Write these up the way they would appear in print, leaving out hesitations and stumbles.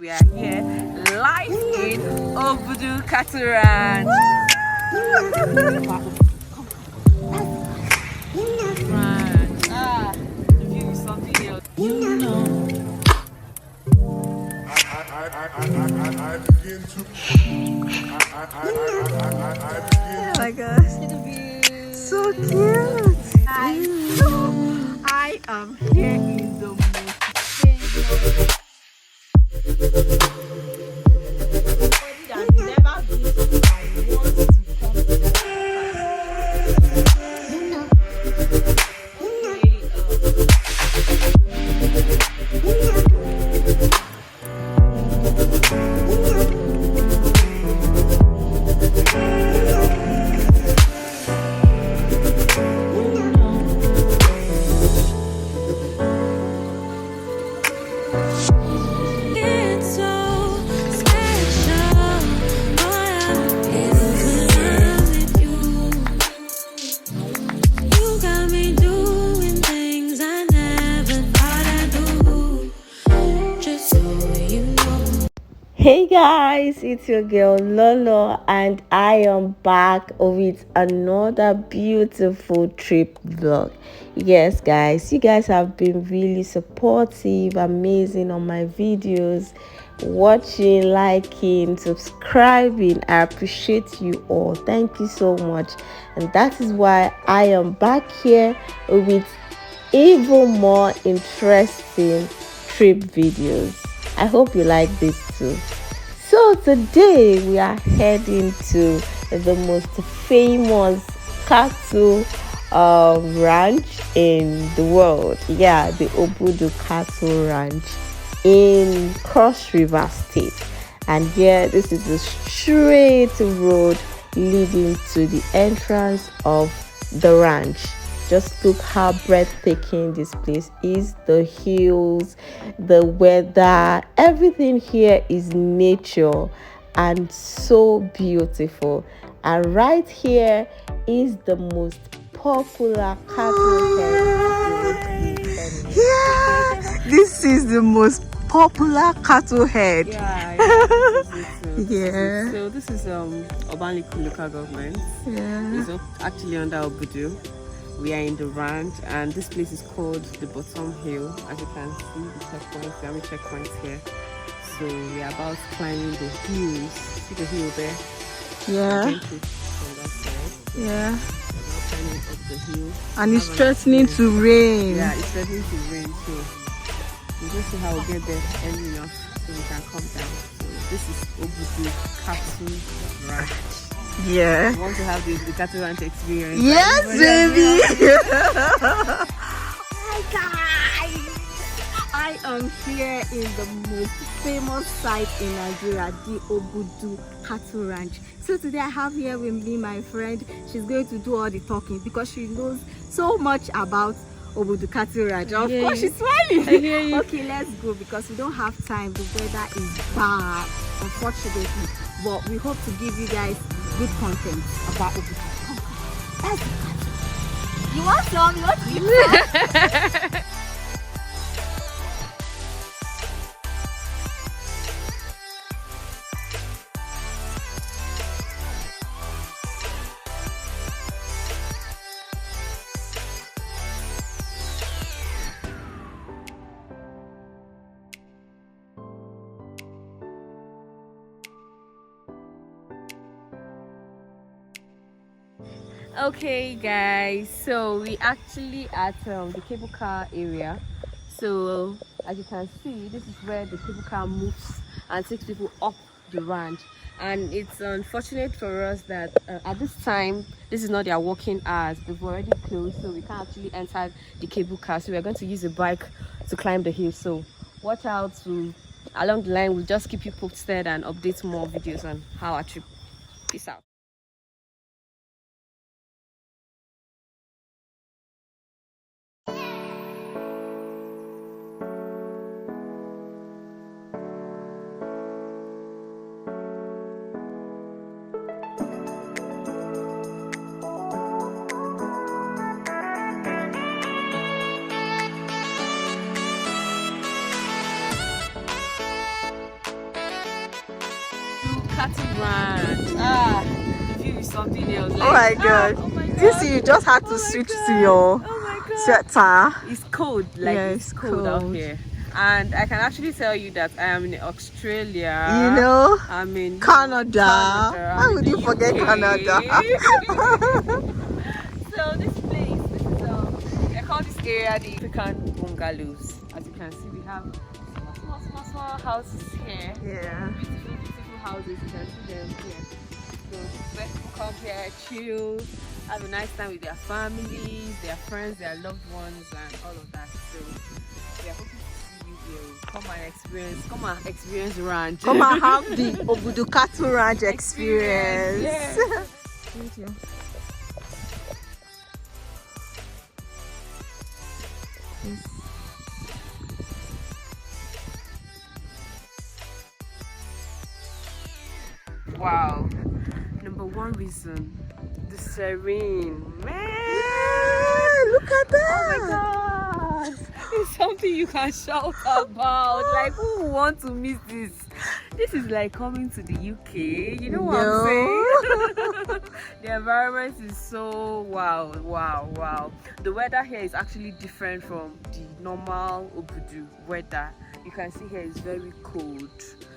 We are here live in Obudu Cattle Ranch. The view is something else. I begin to. Oh my gosh, so cute. I am here in the most famous that never been to. I want to come to Hey guys, it's your girl Lolo and I am back with another beautiful trip vlog. Yes guys, you guys have been really supportive, amazing on my videos, watching, liking, subscribing. I appreciate you all. Thank you so much, and that is why I am back here with even more interesting trip videos. I hope you like this too. So today we are heading to the most famous cattle ranch in the world. Yeah, the Obudu Cattle Ranch in Cross River State. And here, this is the straight road leading to the entrance of the ranch. Just look how breathtaking this place is. The hills, the weather, everything here is nature and so beautiful. And right here is the most popular cattle head. Yeah, This is the most popular cattle head. yeah. So this is Obanliku local government. Yeah. It's actually under Obudu. We are in the ranch, and this place is called the Bottom Hill. As you can see, the checkpoints, there are checkpoints here. So we are about climbing the hills. See the hill there? Yeah. On that side. Yeah. We're now climbing up the hill. And it's threatening to rain. Yeah, it's threatening to rain, so we'll just see how we'll get there early enough so we can come down. So this is Obudu Cattle Ranch. Yeah. You want to have the cattle ranch experience? Yes, baby. Hi guys! I am here in the most famous site in Nigeria, the Obudu Cattle Ranch. So today I have here with me my friend. She's going to do all the talking because she knows so much about Obudu Cattle Ranch. Of course, she's smiling. I hear you. Okay, let's go because we don't have time. The weather is bad, unfortunately. But we hope to give you guys good content about Obudu. Let's go. You want some? You want to eat some? Okay guys, so we actually at the cable car area. So as you can see, this is where the cable car moves and takes people up the ranch. And it's unfortunate for us that at this time this is not their working hours. They've already closed, so we can't actually enter the cable car. So we're going to use a bike to climb the hill. So watch out. Along the line, we'll just keep you posted and update more videos on how our trip. Peace out. cattle ranch. Ah, the view is something else. Like, Oh my god. oh my You god. see, you just had to Oh my switch to God. your Oh my god. sweater. It's cold, like Yeah, it's cold out here. And I can actually tell you that I am in Australia. You know, I'm in Canada. Canada. Why I'm would in you the forget UK. Canada? So this place, this is I call this area the African bungalows. As you can see, we have small houses here. Yeah. Beautiful houses. You can see them here. So where people come here, chill, have a nice time with their families, their friends, their loved ones, and all of that. So we are hoping to see you here. Come and experience ranch. Come and have the Obudu cattle ranch experience. Yes. Thank you. Wow. Number one reason, the serene. Man, Look at that. oh my god. It's something you can shout about. Like, who would want to miss this? This is like coming to the UK. You know what I'm saying? The environment is so wow. The weather here is actually different from the normal Obudu weather. You can see here is very cold.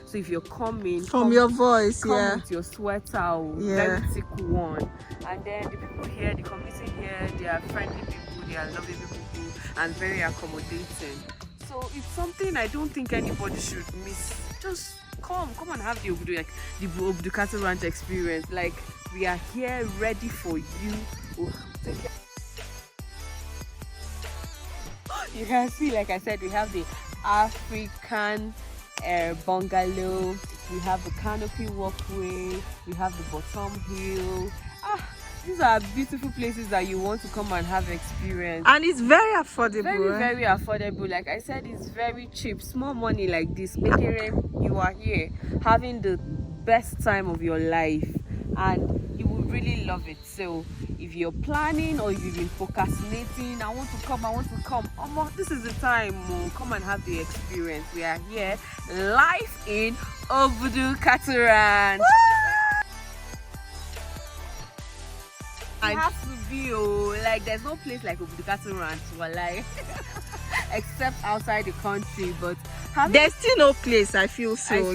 So if you're coming From your voice, come yeah. with your sweater, very thick one. And then the people here, the community here, they are friendly people, they are lovely people, and very accommodating. So it's something I don't think anybody should miss. Just come and have the Obudu, like the Obudu Cattle Ranch experience. Like, we are here ready for you. Oh, take care. You can see, like I said, we have the African bungalow, we have the canopy walkway, we have the bottom hill. These are beautiful places that you want to come and have experience. And it's very affordable. Very affordable. Like I said, it's very cheap. Small money like this, you are here having the best time of your life, and you will really love it. So if you're planning or you've been procrastinating, I want to come, this is the time. Come and have the experience. We are here live in Obudu Cattle Ranch. It has to be, like, there's no place like Obudu Cattle Ranch, like, except outside the country. But there's still no place, I feel so.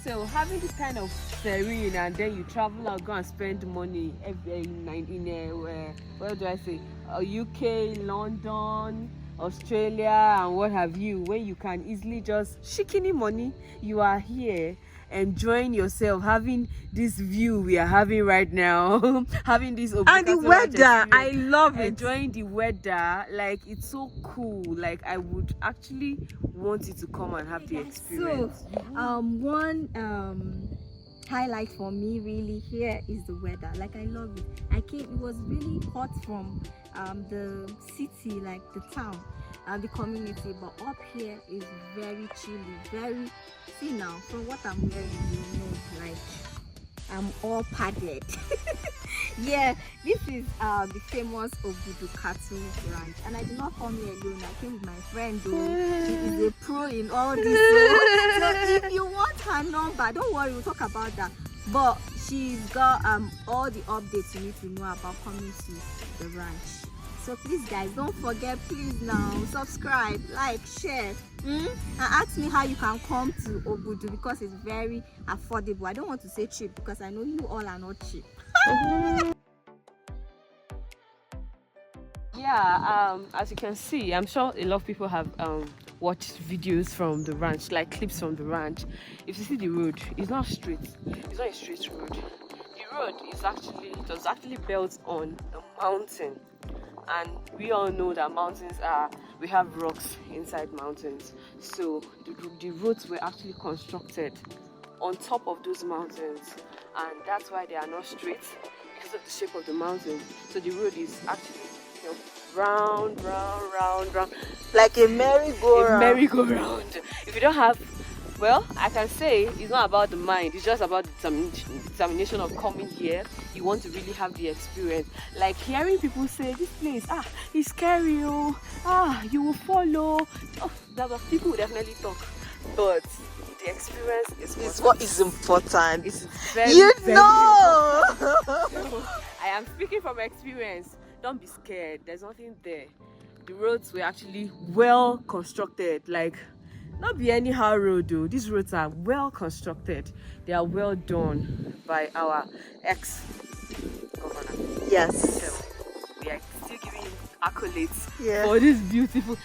So having this kind of serene, and then you travel out, go and spend money in what do I say, UK, London, Australia, and what have you, when you can easily just shikini money, you are here enjoying yourself, having this view we are having right now, having this and the weather, I love it. Enjoying the weather, like, it's so cool. Like, I would actually want you to come and have the experience. So one highlight for me really here is the weather. Like, I love it. It was really hot from the city, like the town, the community, but up here is very chilly, very, see now, from what I'm wearing, you know, like, I'm all padded. Yeah, this is the famous Obudu Cattle Ranch, and I did not come here alone. I came with my friend, though. She is a pro in all this. So if you want her number, don't worry, we'll talk about that. But she's got all the updates you need to know about coming to the ranch. So please, guys, don't forget, please now, subscribe, like, share, and ask me how you can come to Obudu, because it's very affordable. I don't want to say cheap, because I know you all are not cheap. Yeah, as you can see, I'm sure a lot of people have watched videos from the ranch, like clips from the ranch. If you see the road, it's not straight. It's not a straight road. The road is was actually built on a mountain. And we all know that we have rocks inside mountains. So the roads were actually constructed on top of those mountains. And that's why they are not straight, because of the shape of the mountain. So the road is actually, round, like a merry-go-round. If you don't have, well, I can say it's not about the mind, it's just about the determination of coming here. You want to really have the experience. Like hearing people say, this place, it's scary, you will follow. People will definitely talk, but the experience It's what is important. It's very, You very know. important. I am speaking from experience. Don't be scared. There's nothing there. The roads were actually well constructed. Like, not be anyhow road though. These roads are well constructed. They are well done by our ex-governor. Yes. So we are still giving him accolades Yeah. for this beautiful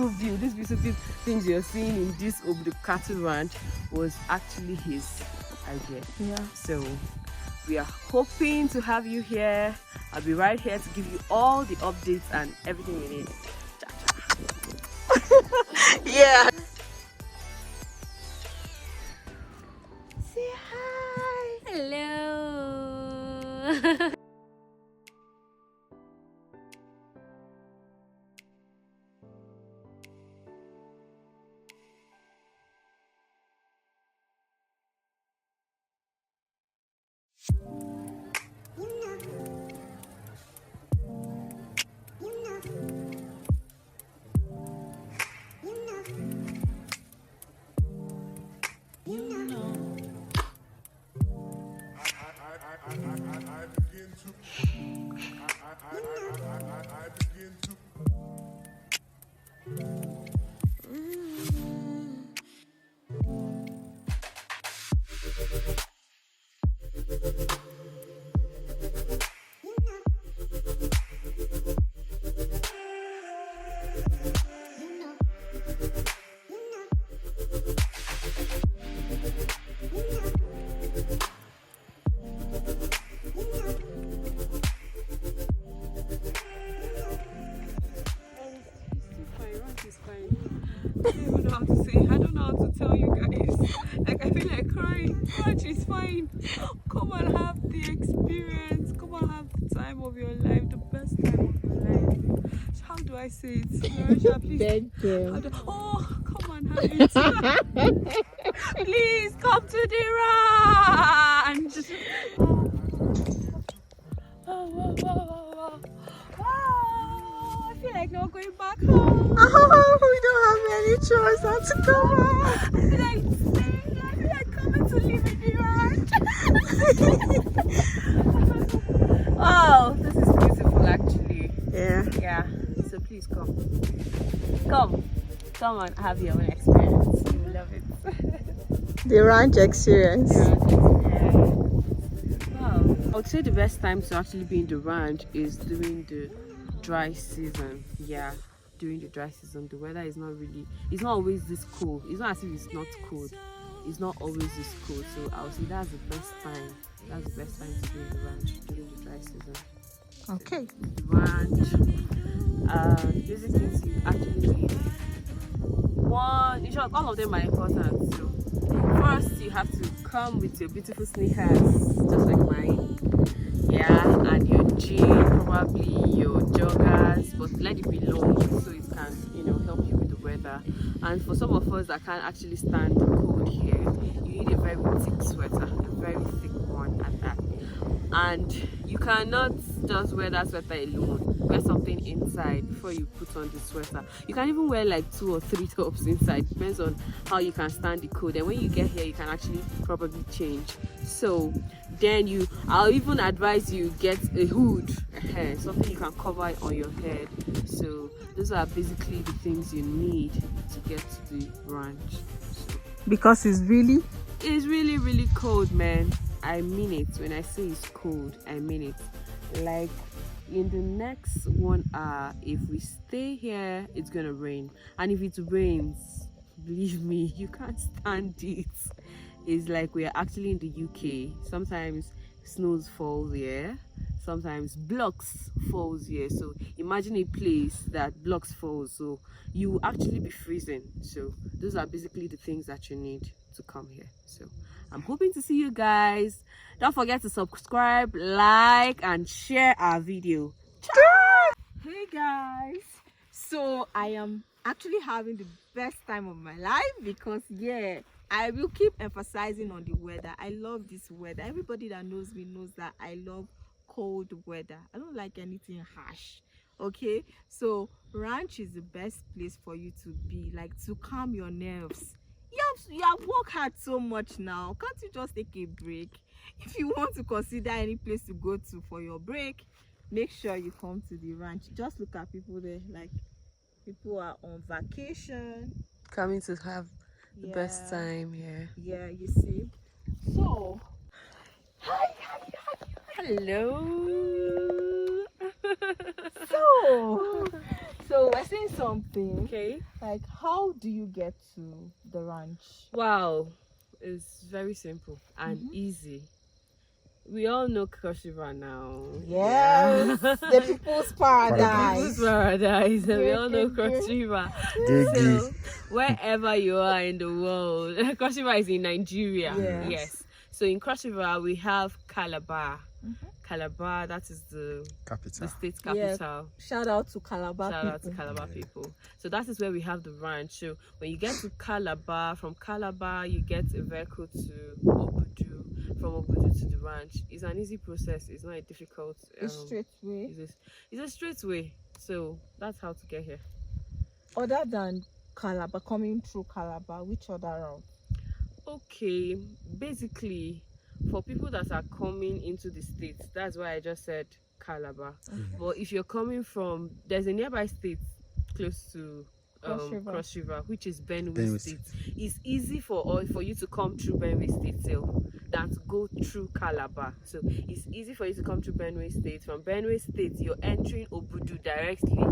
view, these beautiful things you're seeing in this Obudu cattle ranch was actually his idea. Yeah. So we are hoping to have you here. I'll be right here to give you all the updates and everything you need. Yeah. Say hi. Hello. I don't know how to tell you guys. Like, I feel like crying. Ranch is fine. Come and have the experience. Come and have the time of your life, the best time of your life. How do I say it? Larisha, please. Oh, come and have it. Please come to the ranch. Wow, I feel like not going back home. Oh, we don't have any choice how to go back. I feel like staying. I feel like coming to live in the ranch. Oh, this is beautiful actually. Yeah. Yeah. So please come. Come and have your own experience. You will love it. The ranch experience. Wow. I would say the best time to actually be in the ranch is during the dry season. Yeah. During the dry season, the weather is it's not always this cold. It's not as if it's not cold. It's not always this cold. So I would say that's the best time. That's the best time to be in the ranch during the dry season. Okay. The ranch. Basic things you actually need. One, in short, all of them are important. So first, you have to come with your beautiful sneakers, just like mine. Yeah, and your jean, probably your joggers, but let it be long so it can, help you with the weather. And for some of us that can't actually stand the cold here, you need a very thick sweater, a very thick one at that. And you cannot just wear that sweater alone. Wear something inside before you put on the sweater. You can even wear like 2 or 3 tops inside, depends on how you can stand the cold. And when you get here, you can actually probably change. So then I'll even advise you get a hood, something you can cover on your head. So those are basically the things you need to get to the ranch. So, Because it's really really cold, man. I mean it. When I say it's cold, I mean it. Like in the next 1 hour, if we stay here, it's gonna rain. And if it rains, believe me, you can't stand it. It's like we're actually in the UK. Sometimes snows fall here, sometimes blocks falls here. So imagine a place that blocks fall, so you will actually be freezing. So those are basically the things that you need to come here. So I'm hoping to see you guys. Don't forget to subscribe, like, and share our video. Hey guys, so I am actually having the best time of my life because I will keep emphasizing on the weather. I love this weather. Everybody that knows me knows that I love cold weather. I don't like anything harsh. Okay, so ranch is the best place for you to be, like to calm your nerves. you have worked hard so much now. Can't you just take a break? If you want to consider any place to go to for your break, make sure you come to the ranch. Just look at people there, like people are on vacation, coming to have the best time here. Yeah, you see. So, Hello. so we're saying something. Okay. Like, how do you get to the ranch? Wow, it's very simple and easy. We all know Cross River now. Yes, the people's paradise. People's paradise. We all know Cross River. So wherever you are in the world, Cross River is in Nigeria. Yes. So in Cross River we have Calabar. Calabar, that is the state capital. Shout out to Calabar people. So that is where we have the ranch. So when you get to Calabar, from Calabar you get a vehicle to Obudu. From Obudu to the ranch. It's an easy process. It's not a difficult. Straight way. It's a straight way. So that's how to get here. Other than Calabar, coming through Calabar, which other route? Okay, basically for people that are coming into the states, that's why I just said Calabar. But if you're coming from, there's a nearby state close to Cross River, which is Benue State. It's easy for you to come through Benue State than to go through Calabar. So it's easy for you to come through Benue State. From Benue State you're entering Obudu directly.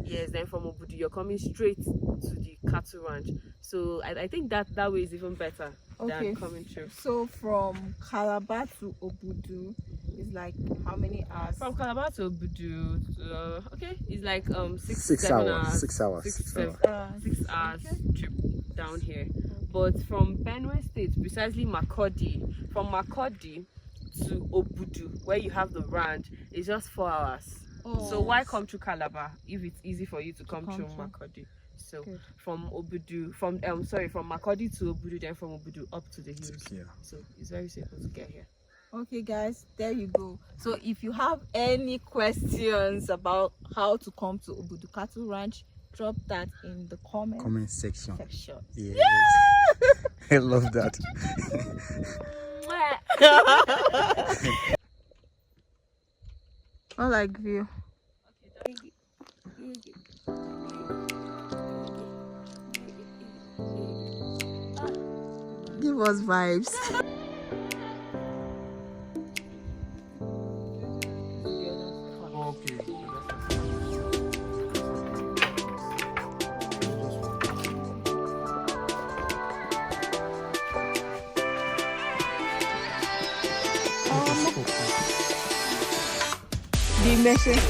Yes, then from Obudu you're coming straight to the cattle ranch. So I think that way is even better than coming through. So from Calabar to Obudu is like how many hours? From Calabar to Obudu, it's like 6 hours trip down here. But from Benue State, precisely Makurdi, from Makurdi to Obudu, where you have the ranch, is just 4 hours. So why come to Calabar if it's easy for you to come through Makurdi? So from Makurdi to Obudu, then from Obudu up to the hills. So it's very simple to get here. Okay guys, there you go. So if you have any questions about how to come to Obudu Cattle Ranch, drop that in the comment section. Yes. I love that. I like view. Give us vibes. The message.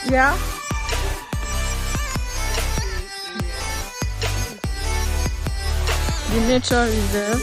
Yeah. The nature is there.